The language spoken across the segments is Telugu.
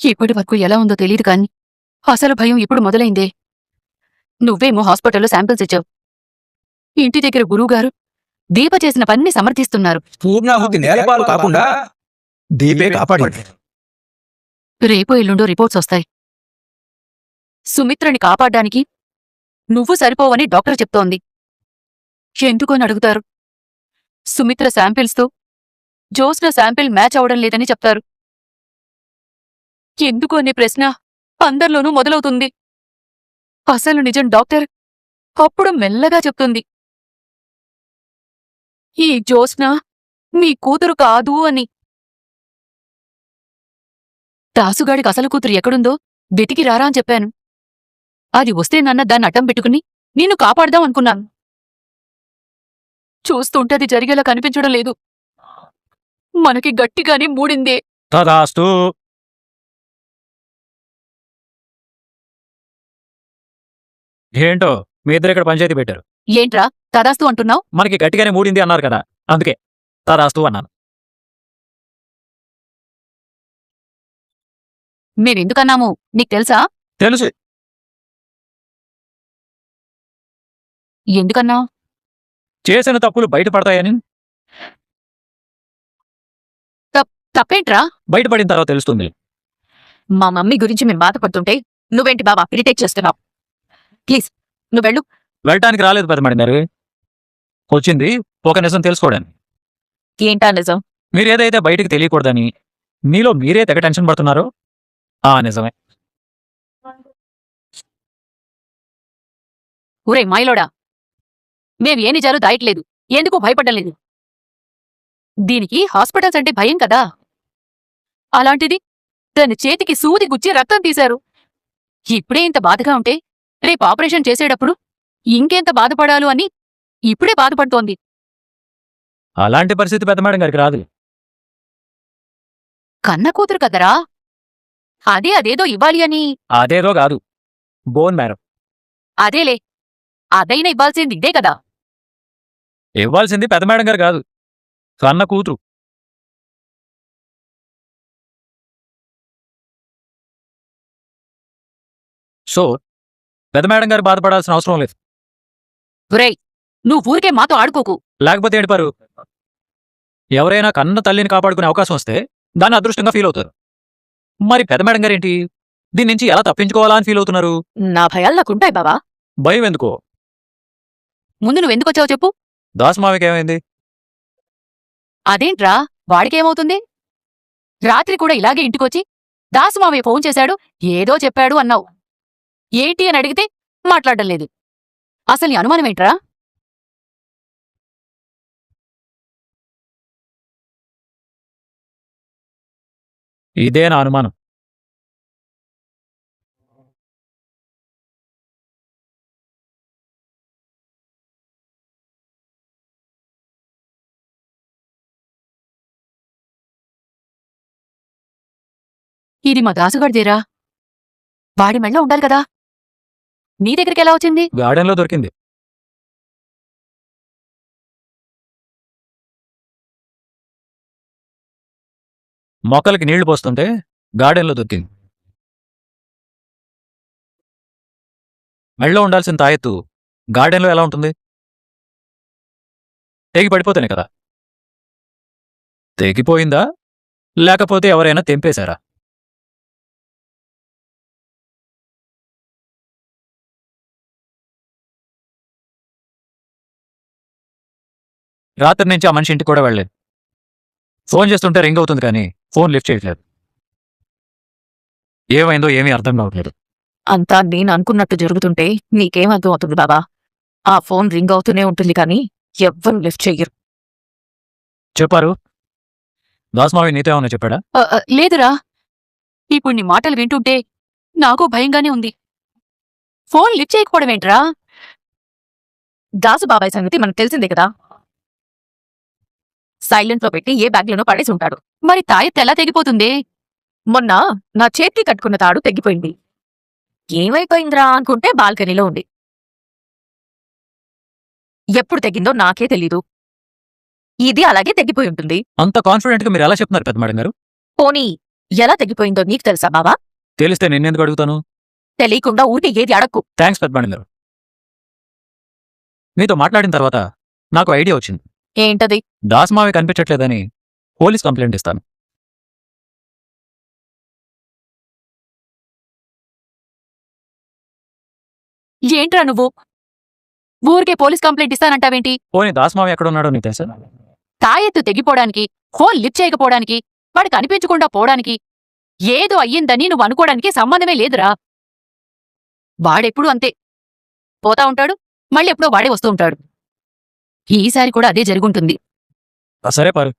ఇప్పటి వరకు ఎలా ఉందో తెలియదు కాని అసలు భయం ఇప్పుడు మొదలైందే. నువ్వేమో హాస్పిటల్లో శాంపిల్స్ ఇచ్చావు. ఇంటి దగ్గర గురువుగారు దీప చేసిన పనిని సమర్థిస్తున్నారు. పూర్ణాహుతి నేలపాలు కాకుండా దీపే కాపాడింది. రేపో ఎల్లుండో రిపోర్ట్స్ వస్తాయి. సుమిత్రని కాపాడ్డానికి నువ్వు సరిపోవని డాక్టర్ చెప్తోంది. ఎందుకని అడుగుతారు. సుమిత్ర శాంపిల్స్తో జోస్న శాంపిల్ మ్యాచ్ అవడం లేదని చెప్తారు. ఎందుకు అనే ప్రశ్న అందరిలోనూ మొదలవుతుంది. అసలు నిజం డాక్టర్ అప్పుడు మెల్లగా చెప్తుంది, ఈ జోస్న మీ కూతురు కాదు అని. దాసుగాడికి అసలు కూతురు ఎక్కడుందో వెతికి రారా అని చెప్పాను. అది వస్తే నాన్న దాన్ని అడ్డం పెట్టుకుని నిన్ను కాపాడదాం అనుకున్నాను. చూస్తుంటే అది జరిగేలా కనిపించడం లేదు. మనకి గట్టిగానే మూడిందే. తదాస్తు. ఏంటో మీ ఇద్దరు ఇక్కడ పంచాయతీ పెట్టారు. ఏంట్రా తదాస్తు అంటున్నావు? మనకి గట్టిగానే మూడింది అన్నారు కదా, అందుకే తదాస్తు అన్నాను. మేమెందుకన్నాము నీకు తెలుసా? తెలుసు. ఎందుకన్నావు? చేసిన తప్పులు బయటపడతాయని. తప్పేంట్రా? బయటపడిన తర్వాత తెలుస్తుంది. మా మమ్మీ గురించి మేము బాధపడుతుంటే నువ్వేంటి బాబా ఇరిటేట్ చేస్తున్నావు? ప్లీజ్ నువ్వు వెళ్ళు. వెళ్ళటానికి రాలేదు పెద్దమడి గారు, వచ్చింది ఒక నిజం తెలుసుకోవడానికి. ఏంటా నిజం? మీరేదైతే బయటికి తెలియకూడదని మీలో మీరే తెగ టెన్షన్ పడుతున్నారో ఆ నిజమే. ఊరే మాయలోడా, మేం ఏ నిజాలు దాయట్లేదు, ఎందుకు భయపడలేదు. దీనికి హాస్పిటల్స్ అంటే భయం కదా. అలాంటిది దాని చేతికి సూది గుచ్చి రక్తం తీశారు. ఇప్పుడే ఇంత బాధగా ఉంటే రేపు ఆపరేషన్ చేసేటప్పుడు ఇంకెంత బాధపడాలు అని ఇప్పుడే బాధపడుతోంది. అలాంటి పరిస్థితి పెద్దమేడం గారికి రాదు. కన్న కూతురు కదరా, అదేదో ఇవ్వాలి అని. అదేదో కాదు, బోన్ మ్యారో. అదేలే, అదైనా ఇవ్వాల్సింది ఇదే కదా. ఇవ్వాల్సింది పెద్దమేడం గారు కాదు, కన్న కూతురు. సో పెద్దమేడం గారు బాధపడాల్సిన అవసరం లేదు. ఒరేయ్, నువ్వు ఊరికే మాతో ఆడుకోకు. లేకపోతే ఏడిపారు, ఎవరైనా కన్న తల్లిని కాపాడుకునే అవకాశం వస్తే దాన్ని అదృష్టంగా ఫీల్ అవుతారు. మరి పెద్దమేడం గారేంటి దీని నుంచి ఎలా తప్పించుకోవాలా అని ఫీల్ అవుతున్నారు? నా భయాలు నాకుంటాయి బావా. భయం ఎందుకో? ముందు నువ్వెందుకొచ్చావు చెప్పు. దాసమావికి ఏమైంది? అదేంట్రా, వాడికేమవుతుంది? రాత్రి కూడా ఇలాగే ఇంటికొచ్చి దాసుమావయ్య ఫోన్ చేశాడు, ఏదో చెప్పాడు అన్నావు. ఏంటి అని అడిగితే మాట్లాడడం లేదు. అసలు నీ అనుమానమేంట్రా? ఇదే నా అనుమానం. ఇది మా దాసుగాడిదేరా. వాడి మెళ్ళో ఉండాలి కదా. నీ దగ్గరికి ఎలా వచ్చింది? గార్డెన్లో దొరికింది. మొక్కలకి నీళ్లు పోస్తుంటే గార్డెన్లో దొరికింది. మెళ్ళో ఉండాల్సిన తాయెత్తు గార్డెన్లో ఎలా ఉంటుంది? తెగి పడిపోతేనే కదా. తెగిపోయిందా లేకపోతే ఎవరైనా తెంపేశారా? రాత్రి నుంచి ఆ మనిషి ఇంటికి కూడా వెళ్ళలేదు. ఫోన్ చేస్తుంటే రింగ్ అవుతుంది కానీ ఫోన్ లిఫ్ట్ చేయట్లేదు. ఏమైందో ఏమీ అర్థం కావట్లేదు. అంతా నేను అనుకున్నట్టు జరుగుతుంటే నీకేం అర్థం అవుతుంది బాబా? ఆ ఫోన్ రింగ్ అవుతూనే ఉంటుంది కానీ ఎవ్వరూ లిఫ్ట్ చెయ్యరు. చెప్పారు, దాసమావి నీతో ఏమన్నా చెప్పాడా? లేదురా, ఇప్పుడు నీ మాటలు వింటుంటే నాకు భయంగానే ఉంది. Phone lift చేయకపోవడమేంట్రా? దాసు బాబాయ్ సంగతి మనకు తెలిసిందే కదా. సైలెంట్లో పెట్టి ఏ బ్యాగ్లోనో పడేసి ఉంటాడు. మరి తాయెత్తు ఎలా తెగిపోతుంది? మొన్న నా చేతికి కట్టుకున్న తాడు తెగిపోయింది. ఏమైపోయిందిరా అనుకుంటే బాల్కనీలో ఉంది. ఎప్పుడు తెగిందో నాకే తెలీదు. ఇది అలాగే తెగిపోయి ఉంటుంది. అంత కాన్ఫిడెంట్ గా మీరు ఎలా చెప్తున్నారు పెద్ద మేడం గారు? పోనీ ఎలా తెగిపోయిందో నీకు తెలుసా బావా? తెలిస్తే నిన్నెందుకు అడుగుతాను? తెలియకుండా ఊరికి ఏది అడక్కు. థ్యాంక్స్ పెద్దమేడం గారు. మీతో మాట్లాడిన తర్వాత నాకు ఐడియా వచ్చింది. ఏంటది? దాసమావి కనిపించట్లేదని పోలీస్ కంప్లైంట్ ఇస్తాను. ఏంట్రా నువ్వు? ఊరికే పోలీస్ కంప్లైంట్ ఇస్తానంటావేంటి? పోనీ దాసమావి ఎక్కడున్నాడో నీకు తెలుసా? తాయెత్తు తెగిపోవడానికి, ఫోన్ లిఫ్ట్ చేయకపోవడానికి, వాడు కనిపించకుండా పోవడానికి, ఏదో అయ్యిందని నువ్వు అనుకోవడానికి సంబంధమే లేదురా. వాడెప్పుడూ అంతే. పోతా ఉంటాడు, మళ్ళీ ఎప్పుడో వాడే వస్తూ ఉంటాడు. ఈసారి కూడా అదే జరుగుంటుంది. సరే పారు,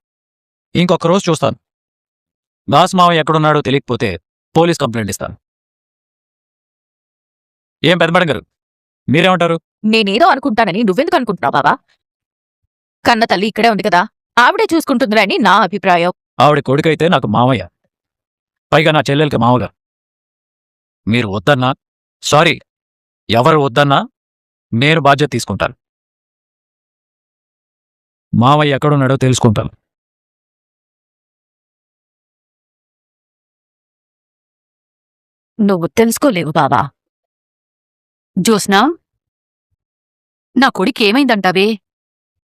ఇంకొక రోజు చూస్తాను. దాసమావి ఎక్కడున్నాడో తెలియకపోతే పోలీస్ కంప్లైంట్ ఇస్తాను. ఏం పెద్దమేడం గారు, మీరేమంటారు? నేనేదో అనుకుంటానని నువ్వెందుకు అనుకుంటున్నావు బావా? కన్న తల్లి ఇక్కడే ఉంది కదా, ఆవిడే చూసుకుంటుందిరా అని నా అభిప్రాయం. ఆవిడ కొడుకైతే నాకు మామయ్య, పైగా నా చెల్లెలకి మామగా. మీరు వద్దన్నా, సారీ, ఎవరు వద్దన్నా నేను బాధ్యత తీసుకుంటాను. మామయ్య ఎక్కడున్నాడో తెలుసుకుంటాను. నువ్వు తెలుసుకోలేవు బావా. జ్యోత్స్నా, నా కొడుకు ఏమైందంటావే?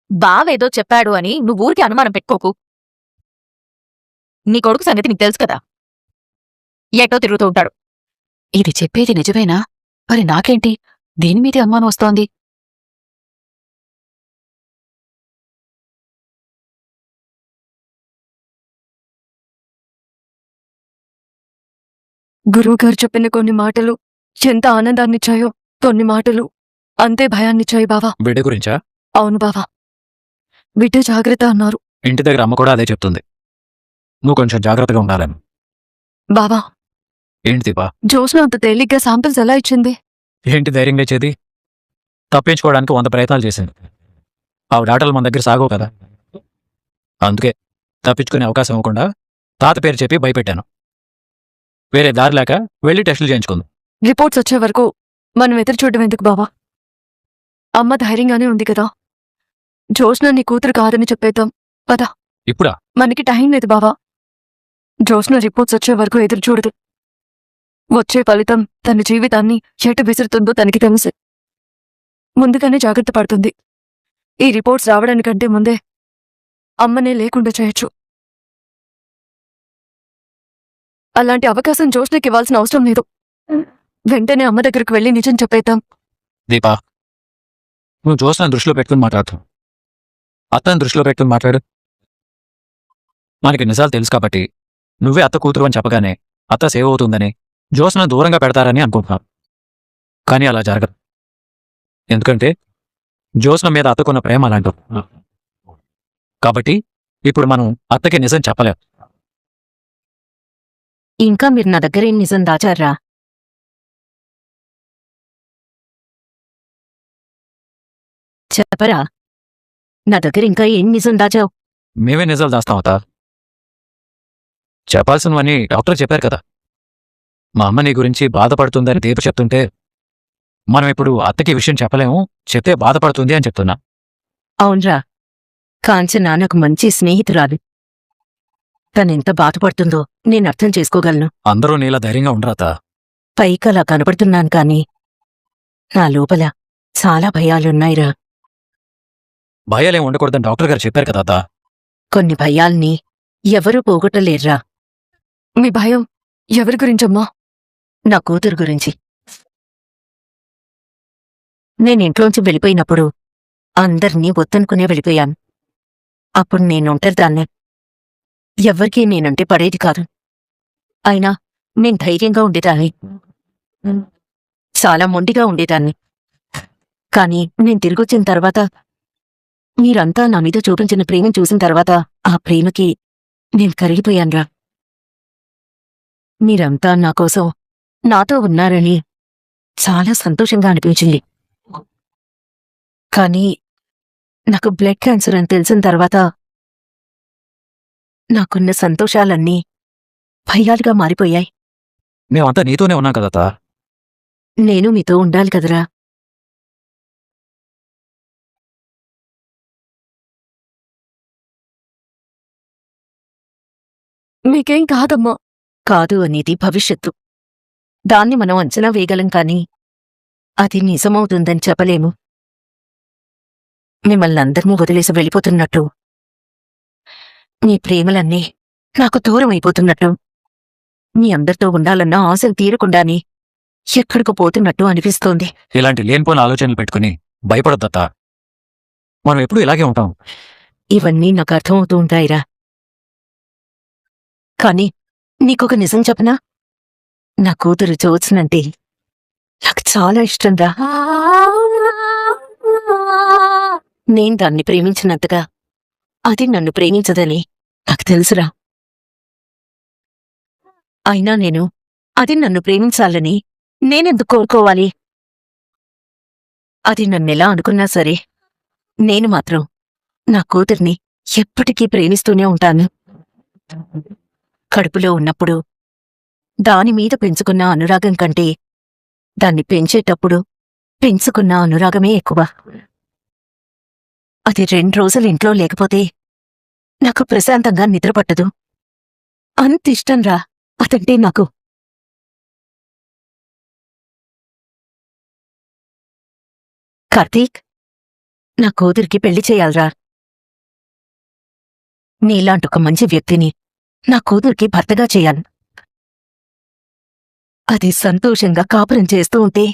బావేదో చెప్పాడు అని నువ్వూరికి అనుమానం పెట్టుకోకు. నీ కొడుకు సంగతి నీకు తెలుసు కదా, ఎటో తిరుగుతూ ఉంటాడు. ఇది చెప్పేది నిజమేనా? మరి నాకేంటి దీని మీదే అనుమానం వస్తోంది? గురువుగారు చెప్పిన కొన్ని మాటలు ఎంత ఆనందాన్నిచ్చాయో, కొన్ని మాటలు అంతే భయాన్నిచ్చాయి బావా. బిడ్డ గురించా? అవును బావా, బిడ్డ జాగ్రత్త అన్నారు. ఇంటి దగ్గర అమ్మ కూడా అదే చెప్తుంది, నువ్వు కొంచెం జాగ్రత్తగా ఉండాలని. బావా, ఏంటి దీపా? జ్యోత్స్న అంత తేలిగ్గా శాంపిల్స్ ఎలా ఇచ్చింది? ఏంటి ధైర్యం లేచేది? తప్పించుకోవడానికి 100 ప్రయత్నాలు చేసింది. ఆవిడ ఆటలు మన దగ్గర సాగవు కదా, అందుకే తప్పించుకునే అవకాశం ఇవ్వకుండా తాత పేరు చెప్పి భయపెట్టాను. వేరే దారి లేక వెళ్ళి టెస్టులు చేయించుకుంది. రిపోర్ట్స్ వచ్చే వరకు మనం ఎదురు చూడడం ఎందుకు బావా? అమ్మ ధైర్యంగానే ఉంది కదా. జ్యోత్స్న నీ కూతురు కాదని చెప్పేద్దాం పదా. ఇప్పుడా? మనకి టైం లేదు బావా. జ్యోత్స్న రిపోర్ట్స్ వచ్చే వరకు ఎదురు చూడదు. వచ్చే ఫలితం తన జీవితాన్ని ఎటు విసురుతుందో తనకి తెలుసు. ముందుగానే జాగ్రత్త పడుతుంది. ఈ రిపోర్ట్స్ రావడానికంటే ముందే అమ్మనే లేకుండా చేయొచ్చు. అలాంటి అవకాశం జ్యోత్స్నకి ఇవ్వాల్సిన అవసరం లేదు. వెంటనే అమ్మ దగ్గరకు వెళ్ళి నిజం చెప్పేద్దాం. దీపా, నువ్వు జ్యోత్స్న దృష్టిలో పెట్టుకుని మాట్లాడుతు, అత్తని దృష్టిలో పెట్టుకుని మాట్లాడు. మనకి నిజాలు తెలుసు కాబట్టి నువ్వే అత్త కూతురు అని చెప్పగానే అత్త సేవ్ అవుతుందని, జ్యోత్స్న దూరంగా పెడతారని అనుకుంటున్నాను. కానీ అలా జరగదు. ఎందుకంటే జ్యోత్స్న మీద అత్తకున్న ప్రేమ అలాంటి. కాబట్టి ఇప్పుడు మనం అత్తకి నిజం చెప్పలేం. ఇంకా మీరు నా దగ్గరేం నిజం దాచారా? చెప్పరా, నా దగ్గర ఇంకా ఏం నిజం దాచావు? మేమే నిజాలు దాస్తాం అత్త. చెప్పాల్సినవన్నీ డాక్టర్ చెప్పారు కదా. మా అమ్మ నీ గురించి బాధపడుతుందని దీప చెప్తుంటే మనం ఇప్పుడు అత్తకి విషయం చెప్పలేము, చెప్తే బాధపడుతుంది అని చెప్తున్నా. అవునరా, కాంచన నాకు మంచి స్నేహితురాలు. తనెంత బాధపడుతుందో నేను అర్థం చేసుకోగలను. అందరూ నీలా ధైర్యంగా ఉండరాత. పైకలా కనపడుతున్నాను కాని నా లోపల చాలా భయాలున్నాయిరా. భయాలేం ఉండకూడదని డాక్టర్ గారు చెప్పారు కదా అత్త. కొన్ని భయాల్ని ఎవరూ పోగొట్టలేర్రా. మీ భయం ఎవరి గురించమ్మా? నా కూతురు గురించి. నేనింట్లోంచి వెళ్ళిపోయినప్పుడు అందర్నీ వద్దనుకునే వెళ్ళిపోయాను. అప్పుడు నేనుంటరిదాన్నే. ఎవ్వరికీ నేనంటే పడేది కాదు. అయినా నేను ధైర్యంగా ఉండేదాన్ని, చాలా మొండిగా ఉండేదాన్ని. కాని నేను తిరిగొచ్చిన తర్వాత, మీరంతా నా మీద చూపించిన ప్రేమను చూసిన తర్వాత ఆ ప్రేమకి నేను కరిగిపోయాన్రా. మీరంతా నాకోసం నాతో ఉన్నారని చాలా సంతోషంగా అనిపించింది. కానీ నాకు బ్లడ్ క్యాన్సర్ అని తెలిసిన తర్వాత నాకున్న సంతోషాలన్నీ భయాలుగా మారిపోయాయి. మేమంతా నీతోనే ఉన్నాం కదా అత్త. నేను మీతో ఉండాలి కదరా. మీకేం కాదమ్మా. కాదు అనేది భవిష్యత్తు. దాన్ని మనం అంచనా వేయగలం కాని అది నిజమవుతుందని చెప్పలేము. మిమ్మల్ని అందరినీ వదిలేసి వెళ్ళిపోతున్నట్టు, మీ ప్రేమలన్నీ నాకు దూరం అయిపోతున్నట్టు, మీ అందరితో ఉండాలన్న ఆశలు తీరకుండానే ఎక్కడికో పోతున్నట్టు అనిపిస్తోంది. ఇలాంటి లేనిపోని ఆలోచనలు పెట్టుకుని భయపడద్దత్త. మనం ఎప్పుడూ ఇలాగే ఉంటాం. ఇవన్నీ నాకు అర్థమవుతూ ఉంటాయిరా. కాని నీకొక నిజం చెప్పనా? నా కూతురు జ్యోత్స్నంటే నాకు చాలా ఇష్టంరా. నేను దాన్ని ప్రేమించినంతగా అది నన్ను ప్రేమించదని నాకు తెలుసురా. అయినా నేను అది నన్ను ప్రేమించాలని నేనెందుకు కోరుకోవాలి? అది నన్నెలా అనుకున్నా సరే, నేను మాత్రం నా కూతుర్ని ఎప్పటికీ ప్రేమిస్తూనే ఉంటాను. కడుపులో ఉన్నప్పుడు దానిమీద పెంచుకున్న అనురాగం కంటే దాన్ని పెంచేటప్పుడు పెంచుకున్న అనురాగమే ఎక్కువ. అది 2 రోజులు ఇంట్లో లేకపోతే నాకు ప్రశాంతంగా నిద్రపట్టదు. అంత ఇష్టంరా అదంటే నాకు. కార్తీక్, నా కూతురికి పెళ్లి చేయాలరా. నీలాంటొక మంచి వ్యక్తిని నా కూతురికి భర్తగా చేయాలి. అది సంతోషంగా కాపురం చేస్తూ ఉంటే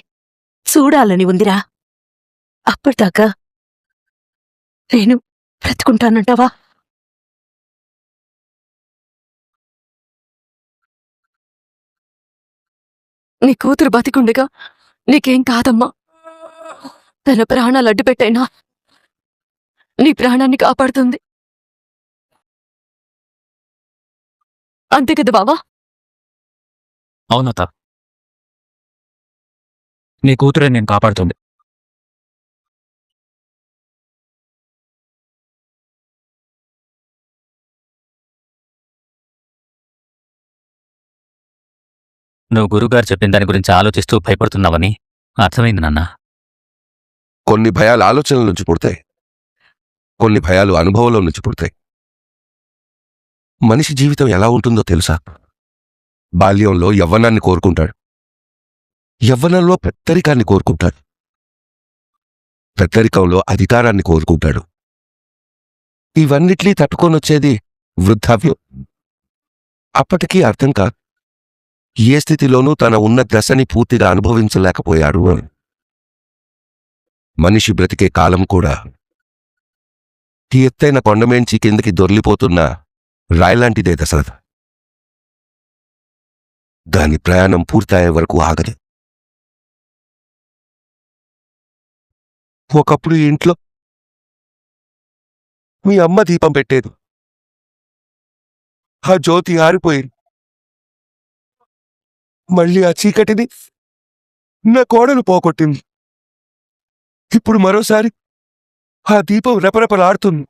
చూడాలని ఉందిరా. అప్పటిదాకా నేను బ్రతుకుంటానంటావా? నీ కూతురు బతికుండగా నీకేం కాదమ్మా. తన ప్రాణాలు అడ్డుపెట్టైనా నీ ప్రాణాన్ని కాపాడుతుంది. అంతే కదా బావా? అవునత్త, నీ కూతురే నేను కాపాడుతుంది. నువ్వు గురుగారు చెప్పిన దాని గురించి ఆలోచిస్తూ భయపడుతున్నావని అర్థమైంది నాన్న. కొన్ని భయాలు ఆలోచనల నుంచి పుడతాయి, కొన్ని భయాలు అనుభవంలో నుంచి పుడతాయి. మనిషి జీవితం ఎలా ఉంటుందో తెలుసా? బాల్యంలో యవ్వనాన్ని కోరుకుంటాడు, యవ్వనంలో పెద్దరికాన్ని కోరుకుంటాడు, పెద్దరికంలో అధికారాన్ని కోరుకుంటాడు. ఇవన్నిట్లీ తట్టుకొనొచ్చేది వృద్ధాప్యం. అప్పటికీ అర్థం కాదు, ఏ స్థితిలోనూ తన ఉన్న దశని పూర్తిగా అనుభవించలేకపోయాడు అని. మనిషి బ్రతికే కాలం కూడా ఎత్తైన కొండమేంచి కిందకి దొర్లిపోతున్న రాయిలాంటిదే దశరథ. దాని ప్రయాణం పూర్తయ్యే వరకు ఆగదు. ఒకప్పుడు ఈ ఇంట్లో మీ అమ్మ దీపం పెట్టేది. ఆ జ్యోతి ఆరిపోయింది. మళ్ళీ ఆ చీకటిని నా కోడలు పోగొట్టింది. ఇప్పుడు మరోసారి ఆ దీపం రెపరెపలాడుతుంది.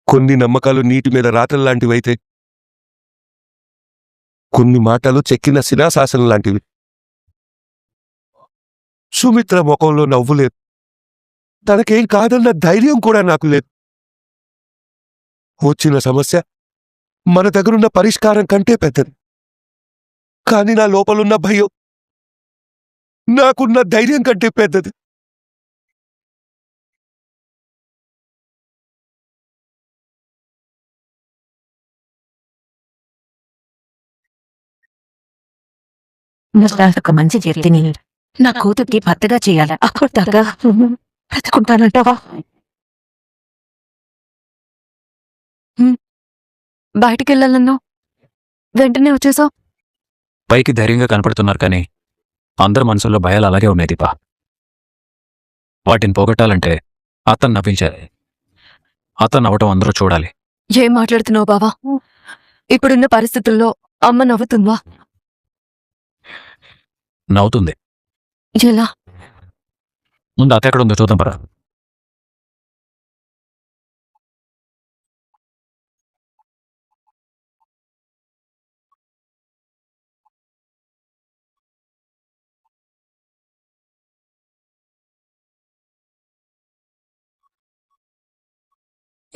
కొన్ని నమ్మకాలు నీటి మీద రాతల్లాంటివైతే, కొన్ని మాటలు చెక్కిన శిలాశాసనం లాంటివి. సుమిత్ర ముఖంలో నవ్వు లేదు, తనకేం కాదన్న ధైర్యం కూడా నాకు లేదు. వచ్చిన సమస్య మన దగ్గరున్న పరిష్కారం కంటే పెద్దది. కాని నా లోపలున్న భయం నాకున్న ధైర్యం కంటే పెద్దది. ఒక మంచి వ్యక్తిని నా కూతురికి భర్తగా చేయాలి. అప్పటిదాకా బ్రతుకుంటానంటావా? బయటికెళ్ళాలన్నా వెంటనే వచ్చేసావు. పైకి ధైర్యంగా కనపడుతున్నారు కానీ అందరి మనసుల్లో భయాలు అలాగే ఉన్నాయి దీపా. వాటిని పోగొట్టాలంటే అతను నవ్వించాలి. అతను నవ్వటం అందరూ చూడాలి. ఏం మాట్లాడుతున్నావు బావా? ఇప్పుడున్న పరిస్థితుల్లో అమ్మ నవ్వుతుందా? నవ్వుతుంది. ఎలా? ముందు అత్త ఎక్కడ ఉందో చూద్దాం పరా.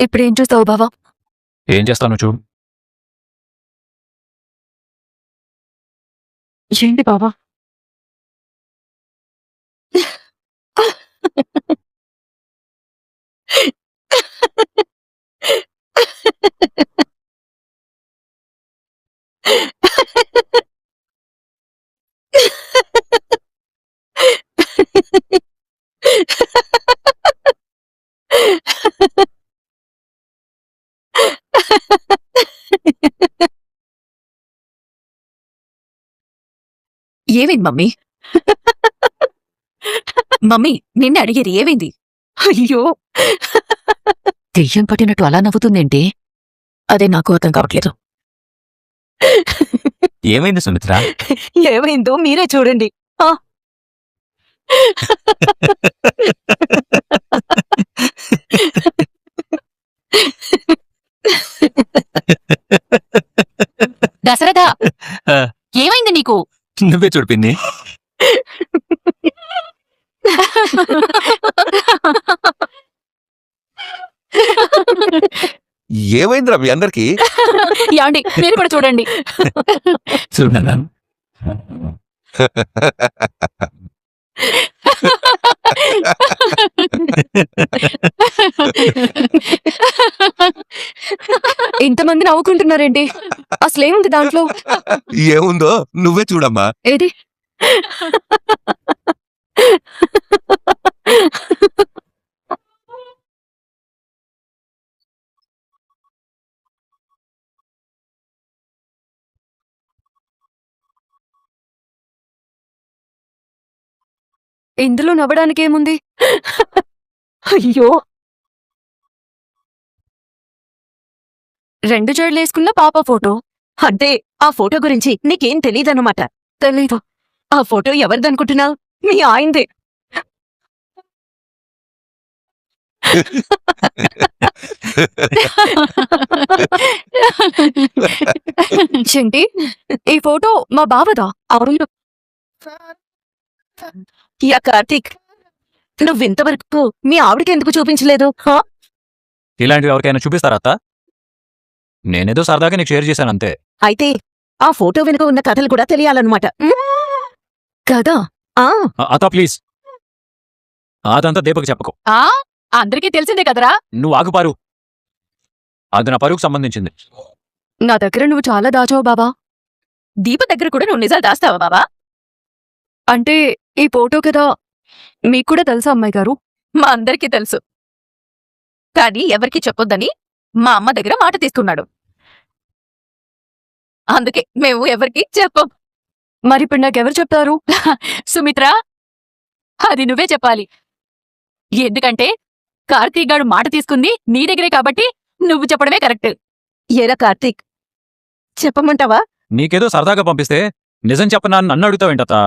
ఇప్పుడేం చూస్తావు బావా? ఏం చేస్తాను చూడు. ఏంటి బావా? ఏమైంది మమ్మీ? మమ్మీ నిన్నే అడిగేది ఏమైంది? అయ్యో, దెయ్యం పట్టినట్టు అలా నవ్వుతుందేంటి? అదే నాకు అర్థం కావట్లేదు. ఏమైంది సుమిత్ర? ఏమైందో మీరే చూడండి. దశరథ, ఆ. ఏమైంది నీకు? నువ్వే చూడు పిన్ని. ఏమైందిరా మీ అందరికీ? యాండి మీరు కూడా చూడండి. చూడన్నా. ఇంతమంది నవ్వుకుంటున్నారేంటి? అసలేముంది దాంట్లో? ఏముందో నువ్వే చూడమ్మా. ఏది? ఇందులో నవ్వడానికి ఏముంది? అయ్యో, 2 జడలేసుకున్న పాప ఫోటో. అంటే ఆ ఫోటో గురించి నీకేం తెలీదన్నమాట. తెలీదు. ఆ ఫోటో ఎవరిదనుకుంటున్నావు? మీ ఆయనదే. ఏంటి? ఈ ఫోటో మా బావదా? అవును. యా కార్తీక్, నువ్వింతవరకు మీ ఆవిడకి ఎందుకు చూపించలేదు? ఇలాంటివి ఎవరికైనా చూపిస్తారా అత్త? నేనేదో సరదాగా నీకు షేర్ చేశాను అంతే. అయితే ఆ ఫోటో వెనుక ఉన్న కథలు కూడా తెలియాలన్నమాట. కదా? ఆ అత్త ప్లీజ్, అదంతా దీపకు చెప్పకు. ఆ అందరికీ తెలిసిందే కదరా. నువ్వు ఆగుపారు, అది నా పరువుకు సంబంధించింది. నా దగ్గర నువ్వు చాలా దాచావు బాబా. దీప దగ్గర కూడా నువ్వు నిజాలు దాస్తావా బాబా? అంటే ఈ ఫోటో కదా మీకు కూడా తెలుసా అమ్మాయి గారు? మా అందరికీ తెలుసు, కానీ ఎవరికీ చెప్పొద్దని మా అమ్మ దగ్గర మాట తీసుకున్నాడు. అందుకే మేము ఎవరికీ చెప్పం. మరిప్పుడు నాకెవరు చెప్తారు? సుమిత్ర, అది నువ్వే చెప్పాలి. ఎందుకంటే కార్తీక్ గాడు మాట తీసుకుంది నీ దగ్గరే కాబట్టి నువ్వు చెప్పడమే కరెక్ట్. ఏరా కార్తీక్, చెప్పమంటావా? నీకేదో సరదాగా పంపిస్తే నిజం చెప్పనా అని నన్ను అడుగుతావేంటత్తా?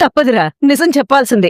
తప్పదురా, నిజం చెప్పాల్సిందే.